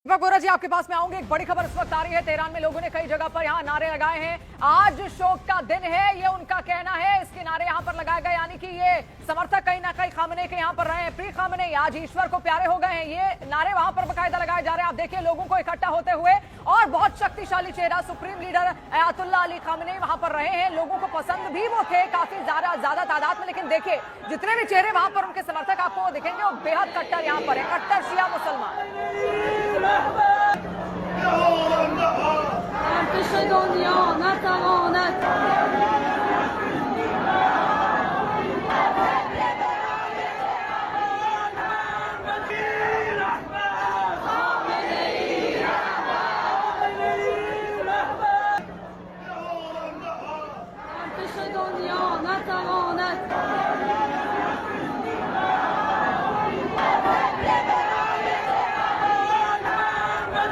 वगोरा जी आपके पास में आऊंगे। एक बड़ी खबर इस वक्त आ रही है। तेहरान में लोगों ने कई जगह पर यहाँ नारे लगाए हैं। आज शोक का दिन है, ये उनका कहना है। इसके नारे यहाँ पर लगाए गए, यानी कि ये समर्थक कहीं ना कहीं खामने के यहाँ पर रहे हैं। प्री खामने आज ईश्वर को प्यारे हो गए हैं, ये नारे वहां पर बाकायदा लगाए जा रहे हैं। आप देखिए लोगों को इकट्ठा होते हुए, और बहुत शक्तिशाली चेहरा supreme leader Ayatollah Ali Khamenei वहां पर रहे हैं। लोगों को पसंद भी वो थे काफी ज्यादा तादाद में, लेकिन देखिए जितने भी चेहरे वहां पर उनके समर्थक आपको दिखेंगे वो बेहद कट्टर यहाँ पर है, कट्टर शिया मुसलमान।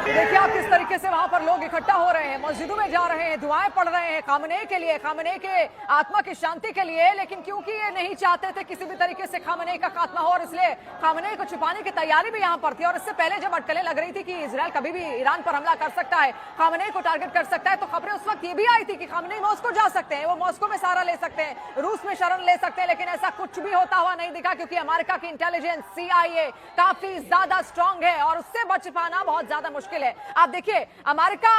देखिए आप किस तरीके से वहां पर लोग इकट्ठा हो रहे हैं, मस्जिदों में जा रहे हैं, दुआएं पढ़ रहे हैं खामनेई के लिए, खामनेई के आत्मा की शांति के लिए। लेकिन क्योंकि ये नहीं चाहते थे किसी भी तरीके से खामनेई का खात्मा हो, और इसलिए खामनेई को छुपाने की तैयारी भी यहां पर थी। और इससे पहले जब अटकलें लग रही थी कि इजरायल कभी भी ईरान पर हमला कर सकता है, खामनेई को टारगेट कर सकता है, तो खबरें उस वक्त ये भी आई थी कि खामनेई मॉस्को जा सकते हैं, वो मॉस्को में सहारा ले सकते हैं, रूस में शरण ले सकते हैं। लेकिन ऐसा कुछ भी होता हुआ नहीं दिखा, क्योंकि अमेरिका की इंटेलिजेंस CIA काफी ज्यादा स्ट्रांग है और उससे बच पाना बहुत ज्यादा मुश्किल है। आप देखिए अमेरिका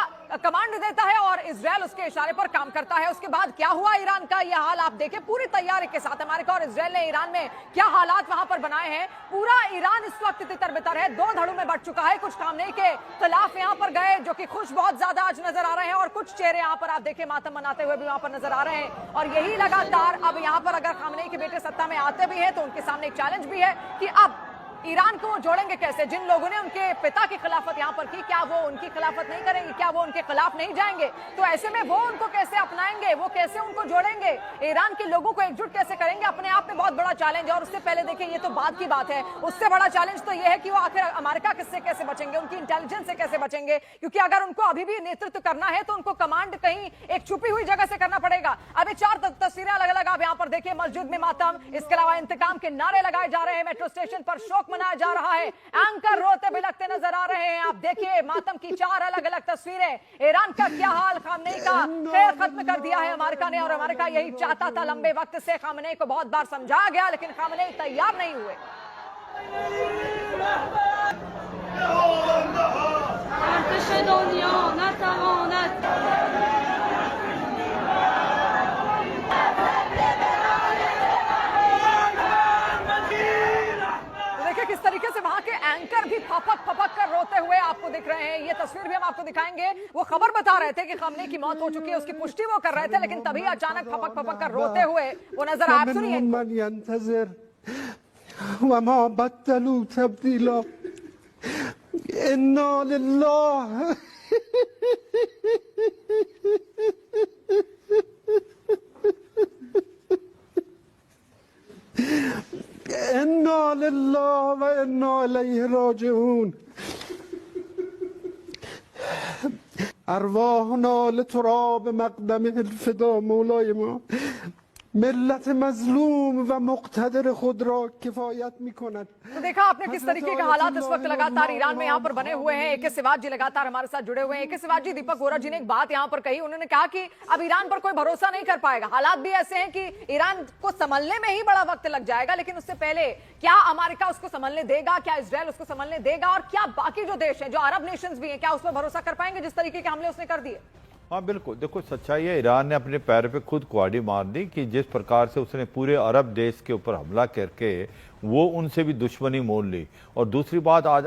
कमांड देता है और इजरायल उसके इशारे पर काम करता है। उसके बाद क्या हुआ ईरान का यह हाल आप देखिए पूरी तैयारी के साथ। अमेरिका और इजरायल ने ईरान में क्या हालात वहां पर बनाए हैं, पूरा ईरान इस वक्त तितर-बितर है, दो धड़ों में बट चुका है। कुछ खामनेई के खिलाफ यहां पर गए जो कि खुश बहुत ज्यादा आज नजर आ रहे हैं, और कुछ चेहरे यहां पर आप देखिए मातम मनाते हुए भी वहां पर नजर आ रहे हैं। और यही लगातार अब यहां पर अगर खामनेई के बेटे सत्ता में आते भी हैं तो उनके सामने एक चैलेंज भी है कि अब ईरान को वो जोड़ेंगे कैसे। जिन लोगों ने उनके पिता की खिलाफत यहां पर की, क्या वो उनकी खिलाफत नहीं करेंगे, क्या वो उनके खिलाफ नहीं जाएंगे? तो ऐसे में वो उनको कैसे अपनाएंगे, वो कैसे उनको जोड़ेंगे, ईरान के लोगों को एकजुट कैसे करेंगे? अपने आप में बहुत बड़ा चैलेंज है। और उससे पहले देखिए ये तो बाद की बात है, उससे बड़ा चैलेंज तो ये है कि वो आखिर अमेरिका किससे कैसे बचेंगे, उनकी इंटेलिजेंस से कैसे बचेंगे। क्योंकि अगर उनको अभी भी नेतृत्व करना है तो उनको कमांड कहीं एक छुपी हुई जगह से करना पड़ेगा। अभी 4 तस्वीरें अलग अलग आप यहाँ पर देखिए, मस्जिद में मातम, इसके अलावा इंतकाम के नारे लगाए जा रहे हैं, मेट्रो स्टेशन पर शोक मनाया जा रहा है, एंकर रोते बिलखते नजर आ रहे हैं। आप देखिए मातम की 4 अलग अलग तस्वीरें। ईरान का क्या हाल, खामनेई का खेल खत्म कर दिया है अमेरिका ने, और अमेरिका यही चाहता था लंबे वक्त से। खामनेई को बहुत बार समझाया गया लेकिन खामनेई तैयार नहीं हुए। किस तरीके से वहां के एंकर भी फपक कर रोते हुए आपको दिख रहे हैं। ये तस्वीर भी हम आपको दिखाएंगे। वो खबर बता रहे थे कि खामनेई की मौत हो चुकी है, उसकी पुष्टि वो कर रहे थे, लेकिन तभी अचानक फपक कर रोते हुए वो नजर आए। आप सुनिए। इन्ना लिल्लाह व इन्ना इलैहि राजिऊन अरवाहना लितुराब मक़दमिह अलफ़िदा मौलाए मिल्लत मज़लूम व मुक़तदिर खुद रा किफ़ायत मिकनद। तो देखा आपने किस तरीके के हालात इस वक्त लगातार ईरान में यहाँ पर बने हुए हैं। AK सिवाज जी लगातार हमारे साथ जुड़े हुए हैं। AK सिवाज जी, दीपक वोरा जी ने एक बात यहाँ पर कही, उन्होंने कहा कि अब ईरान पर कोई भरोसा नहीं कर पाएगा। हालात भी ऐसे हैं कि ईरान को संभलने में ही बड़ा वक्त लग जाएगा, लेकिन उससे पहले क्या अमेरिका उसको संभलने देगा, क्या इजरायल उसको संभलने देगा, और क्या बाकी जो देश हैं, जो अरब नेशंस भी हैं, क्या उस पर भरोसा कर पाएंगे जिस तरीके के हमले उसने कर दिए? हाँ बिल्कुल, देखो सच्चाई है, ईरान ने अपने पैर पे खुद कुआड़ी मार दी कि जिस प्रकार से उसने पूरे अरब देश के ऊपर हमला करके वो उनसे भी दुश्मनी मोल ली। और दूसरी बात, आज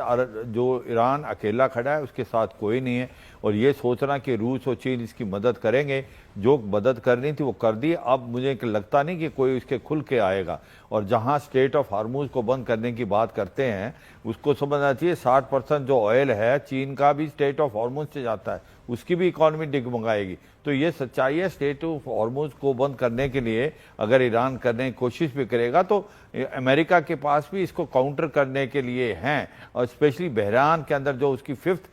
जो ईरान अकेला खड़ा है उसके साथ कोई नहीं है, और ये सोचना कि रूस और चीन इसकी मदद करेंगे, जो मदद करनी थी वो कर दी। अब मुझे लगता नहीं कि कोई उसके खुल के आएगा। और जहाँ स्टेट ऑफ हार्मूज को बंद करने की बात करते हैं उसको समझना चाहिए 60% जो ऑयल है चीन का भी स्टेट ऑफ हार्मूज से जाता है, उसकी भी इकॉनमी डिगमगाएगी। तो ये सच्चाई है, स्टेट ऑफ हार्मूज को बंद करने के लिए अगर ईरान करने की कोशिश भी करेगा तो अमेरिका के पास भी इसको काउंटर करने के लिए हैं। और स्पेशली बहरान के अंदर जो उसकी 5th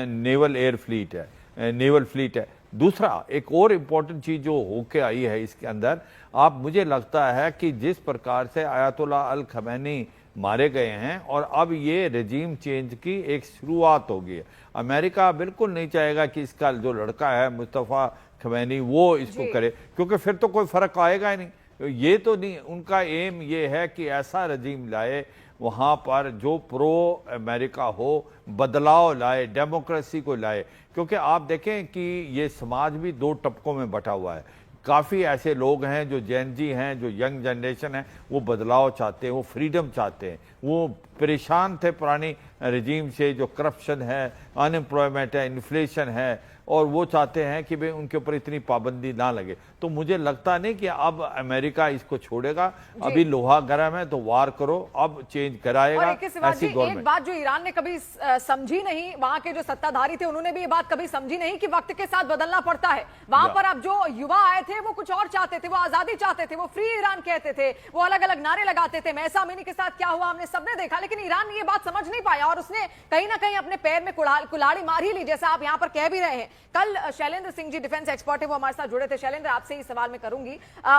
नेवल एयर फ्लीट है, नेवल फ्लीट है। दूसरा एक और इम्पोर्टेंट चीज़ जो होके आई है इसके अंदर, आप मुझे लगता है कि जिस प्रकार से अयातुल्लाह अल खमैनी मारे गए हैं और अब ये रेजीम चेंज की एक शुरुआत होगी। अमेरिका बिल्कुल नहीं चाहेगा कि इसका जो लड़का है मुस्तफ़ा खमैनी वो इसको करे, क्योंकि फिर तो कोई फर्क आएगा ही नहीं। ये तो नहीं, उनका एम ये है कि ऐसा रजीम लाए वहाँ पर जो प्रो अमेरिका हो, बदलाव लाए, डेमोक्रेसी को लाए। क्योंकि आप देखें कि ये समाज भी दो तबकों में बटा हुआ है। काफ़ी ऐसे लोग हैं जो जेन जी हैं, जो यंग जनरेशन है, वो बदलाव चाहते हैं, वो फ्रीडम चाहते हैं, वो परेशान थे पुरानी रजीम से, जो करप्शन है, अनएम्प्लॉयमेंट है, इन्फ्लेशन है, और वो चाहते हैं कि भाई उनके ऊपर इतनी पाबंदी ना लगे। तो मुझे लगता नहीं कि अब अमेरिका इसको छोड़ेगा। अभी लोहा गर्म है तो वार करो, अब चेंज कराएगा ऐसी गवर्नमेंट। एक बात जो ईरान ने कभी समझी नहीं, वहां के जो सत्ताधारी थे उन्होंने भी ये बात कभी समझी नहीं कि वक्त के साथ बदलना पड़ता है। वहां पर अब जो युवा आए थे वो कुछ और चाहते थे, वो आजादी चाहते थे, वो फ्री ईरान कहते थे, वो अलग अलग नारे लगाते थे। महसा अमीनी के साथ क्या हुआ हमने सबने देखा, लेकिन ईरान ये बात समझ नहीं पाया और उसने कहीं ना कहीं अपने पैर में कुल्हाड़ी मार ही ली, जैसा आप यहाँ पर कह भी रहे हैं। कल शैलेंद्र सिंह जी डिफेंस एक्सपर्ट है, वो हमारे साथ जुड़े थे। शैलेंद्र, आपसे ही सवाल मैं करूंगी।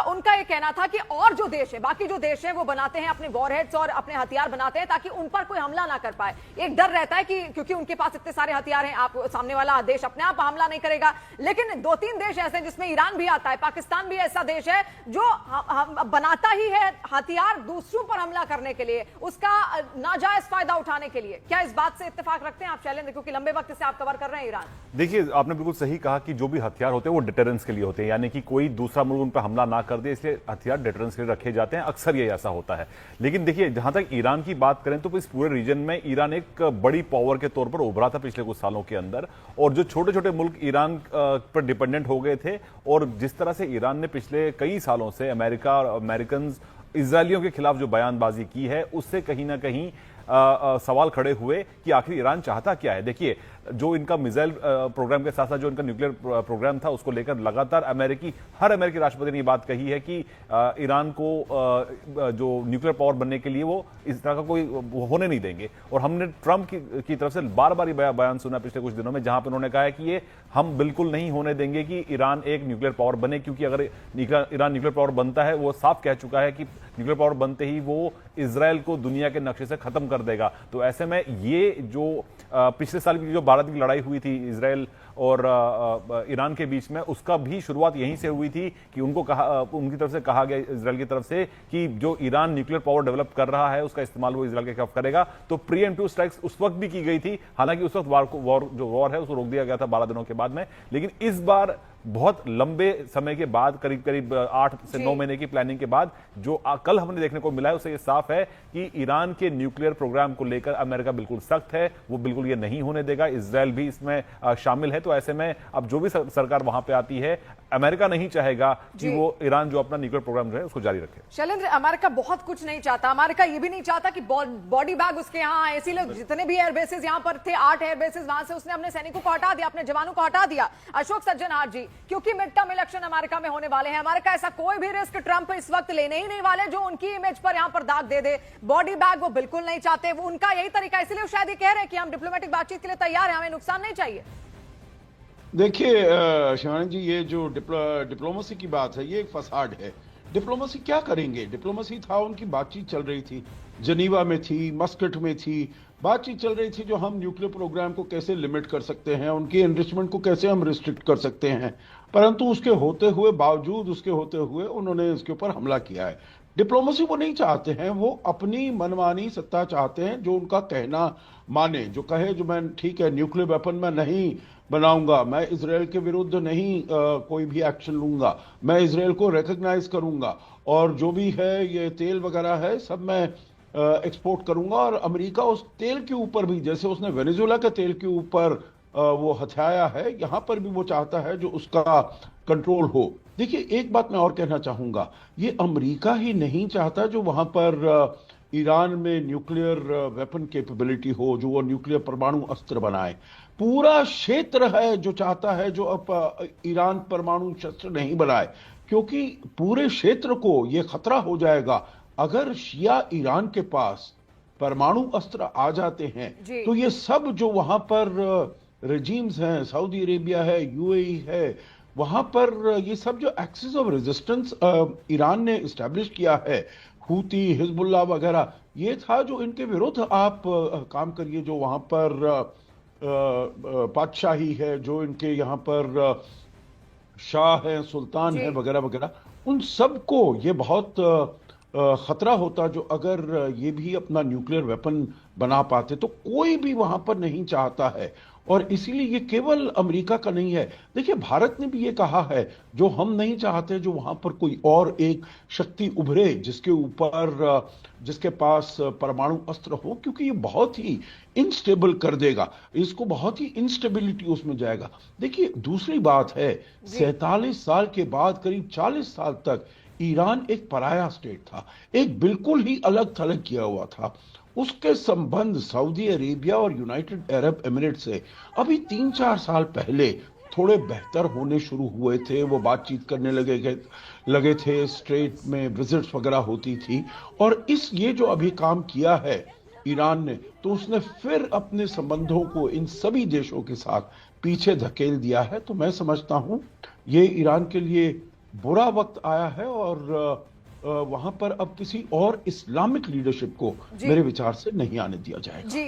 उनका ये कहना था कि और जो देश है, बाकी जो देश है वो बनाते हैं अपने वॉरहेड्स और अपने हथियार बनाते हैं ताकि उन पर कोई हमला ना कर पाए। एक डर रहता है कि क्योंकि उनके पास इतने सारे हथियार हैं, आप सामने वाला देश अपने आप हमला नहीं करेगा। लेकिन दो तीन देश ऐसे हैं जिसमें ईरान भी आता है, पाकिस्तान भी ऐसा देश है जो बनाता ही है हथियार दूसरों पर हमला करने के लिए, उसका नाजायज फायदा उठाने के लिए। क्या इस बात से इत्तेफाक रखते हैं आप शैलेंद्र, क्योंकि लंबे वक्त से आप कवर कर रहे हैं ईरान? देखिए, आपने बिल्कुल सही कहा कि जो भी हथियार होते हैं वो डिटरेंस के लिए होते हैं, यानी कि कोई दूसरा मुल्क उन पर हमला ना कर दे, इसलिए हथियार डिटरेंस के लिए रखे जाते हैं। अक्सर ये ऐसा होता है। लेकिन देखिए, जहां तक ईरान की बात करें तो इस पूरे रीजन में ईरान एक बड़ी पावर के तौर पर उभरा था पिछले कुछ सालों के अंदर, और जो छोटे छोटे मुल्क ईरान पर डिपेंडेंट हो गए थे, और जिस तरह से ईरान ने पिछले कई सालों से अमेरिका और अमेरिकन इजरायलियों के खिलाफ जो बयानबाजी की है, उससे कहीं ना कहीं सवाल खड़े हुए कि आखिर ईरान चाहता क्या है। देखिए, जो इनका मिसाइल प्रोग्राम के साथ साथ जो इनका न्यूक्लियर प्रोग्राम था, उसको लेकर लगातार हर अमेरिकी राष्ट्रपति ने ये बात कही है कि ईरान को जो न्यूक्लियर पावर बनने के लिए वो इस तरह का कोई होने नहीं देंगे। और हमने ट्रंप की तरफ से बार बार ये बयान सुना पिछले कुछ दिनों में, जहां पर उन्होंने कहा है कि ये हम बिल्कुल नहीं होने देंगे कि ईरान एक न्यूक्लियर पावर बने, क्योंकि अगर ईरान न्यूक्लियर पावर बनता है, वो साफ कह चुका है कि न्यूक्लियर पावर बनते ही वो इजराइल को दुनिया के नक्शे से खत्म कर देगा। तो ऐसे में ये जो पिछले साल की जो भारत की लड़ाई हुई थी इजराइल और ईरान के बीच में, उसका भी शुरुआत यहीं से हुई थी कि उनकी तरफ से कहा गया, इजराइल की तरफ से, कि जो ईरान न्यूक्लियर पावर डेवलप कर रहा है उसका इस्तेमाल वो इजराइल के खिलाफ करेगा। तो प्रीएम्प्टिव स्ट्राइक्स उस वक्त भी की गई थी, हालांकि उस वक्त वॉर है उसको रोक दिया गया था 12 दिनों के बाद में। लेकिन इस बार बहुत लंबे समय के बाद, करीब 8 से 9 महीने की प्लानिंग के बाद, जो कल हमने देखने को मिला है, उससे ये साफ है कि ईरान के न्यूक्लियर प्रोग्राम को लेकर अमेरिका बिल्कुल सख्त है, वो बिल्कुल ये नहीं होने देगा। इजराइल भी इसमें शामिल है। तो ऐसे में अब जो भी सरकार वहां पे आती है, अमेरिका नहीं चाहेगा कि वो ईरान जो अपना न्यूक्लियर प्रोग्राम जो है उसको जारी रखे। शैलेंद्र, अमेरिका बहुत कुछ नहीं चाहता। अमेरिका ये भी नहीं चाहता कि बॉडी बैग उसके यहाँ आए, इसीलिए जितने भी एयरबेसेस यहाँ पर थे, 8 एयरबेसेस, वहां से उसने अपने सैनिकों को हटा दिया, अपने जवानों को हटा दिया। अशोक सज्जनार जी, क्योंकि मिड टर्म इलेक्शन अमेरिका में होने वाले हैं, अमेरिका ऐसा कोई भी रिस्क ट्रंप इस वक्त लेने ही नहीं वाले जो उनकी इमेज पर यहाँ पर दाग दे दे। बॉडी बैग वो बिल्कुल नहीं चाहते, वो उनका यही तरीका, इसलिए शायद ये कह रहे हैं कि हम डिप्लोमेटिक बातचीत के लिए तैयार हैं, हमें नुकसान नहीं चाहिए। देखिए शिवानी जी, ये जो डिप्लोमेसी की बात है, ये एक फसाड है। डिप्लोमेसी क्या करेंगे? डिप्लोमेसी था, उनकी बातचीत चल रही थी, जनीवा में थी, मस्कट में थी, बातचीत चल रही थी जो हम न्यूक्लियर प्रोग्राम को कैसे लिमिट कर सकते हैं, उनकी एनरिचमेंट को कैसे हम रिस्ट्रिक्ट कर सकते हैं। परंतु उसके होते हुए, बावजूद उसके होते हुए, उन्होंने इसके ऊपर हमला किया है। डिप्लोमेसी वो नहीं चाहते हैं, वो अपनी मनमानी सत्ता चाहते हैं, जो उनका कहना माने, जो कहे, जो मैं ठीक है न्यूक्लियर वेपन में नहीं बनाऊंगा, मैं इसराइल के विरुद्ध नहीं कोई भी एक्शन लूंगा, मैं इसराइल को रिकॉग्नाइज करूंगा, और जो भी है ये तेल वगैरह है सब मैं एक्सपोर्ट करूंगा। और अमेरिका उस तेल के ऊपर भी, जैसे उसने वेनेजुएला के तेल के ऊपर वो हथियाया है, यहां पर भी वो चाहता है जो उसका कंट्रोल हो। देखिए, एक बात मैं और कहना चाहूंगा, ये अमेरिका ही नहीं चाहता जो वहां पर ईरान में न्यूक्लियर वेपन कैपेबिलिटी हो, जो वो न्यूक्लियर परमाणु अस्त्र बनाए। पूरा क्षेत्र है जो चाहता है जो अब ईरान परमाणु शस्त्र नहीं बनाए, क्योंकि पूरे क्षेत्र को ये खतरा हो जाएगा अगर शिया ईरान के पास परमाणु अस्त्र आ जाते हैं। तो ये सब जो वहां पर रेजिम्स हैं, सऊदी अरेबिया है, यूएई है, वहां पर ये सब जो एक्सिस ऑफ रेजिस्टेंस ईरान ने इस्टेब्लिश किया है, हूती, हिजबुल्लाह वगैरह, ये था जो इनके विरुद्ध आप काम करिए, जो वहां पर बादशाही है, जो इनके यहाँ पर शाह है, सुल्तान जी। है, वगैरह वगैरह, उन सबको ये बहुत खतरा होता जो अगर ये भी अपना न्यूक्लियर वेपन बना पाते। तो कोई भी वहां पर नहीं चाहता है, और इसीलिए ये केवल अमेरिका का नहीं है। देखिए, भारत ने भी ये कहा है, जो हम नहीं चाहते जो वहां पर कोई और एक शक्ति उभरे जिसके ऊपर जिसके पास परमाणु अस्त्र हो, क्योंकि ये बहुत ही इनस्टेबल कर देगा, इसको बहुत ही इंस्टेबिलिटी उसमें जाएगा। देखिए, दूसरी बात है, 47 साल के बाद करीब 40 साल तक ईरान एक पराया स्टेट था, एक बिल्कुल ही अलग थलग किया हुआ था। उसके संबंध सऊदी अरेबिया और यूनाइटेड अरब एमिरेट से अभी 3-4 साल पहले थोड़े बेहतर होने शुरू हुए थे। वो बातचीत करने लगे थे, स्ट्रेट में विजिट्स वगैरह होती थी। और ये जो अभी काम किया है ईरान ने, तो उसने फिर अपने संबंधों को इन सभी देशों के साथ पीछे धकेल दिया है। तो मैं समझता हूं ये ईरान के लिए बुरा वक्त आया है, और वहां पर अब किसी और इस्लामिक लीडरशिप को मेरे विचार से नहीं आने दिया जाएगा। जी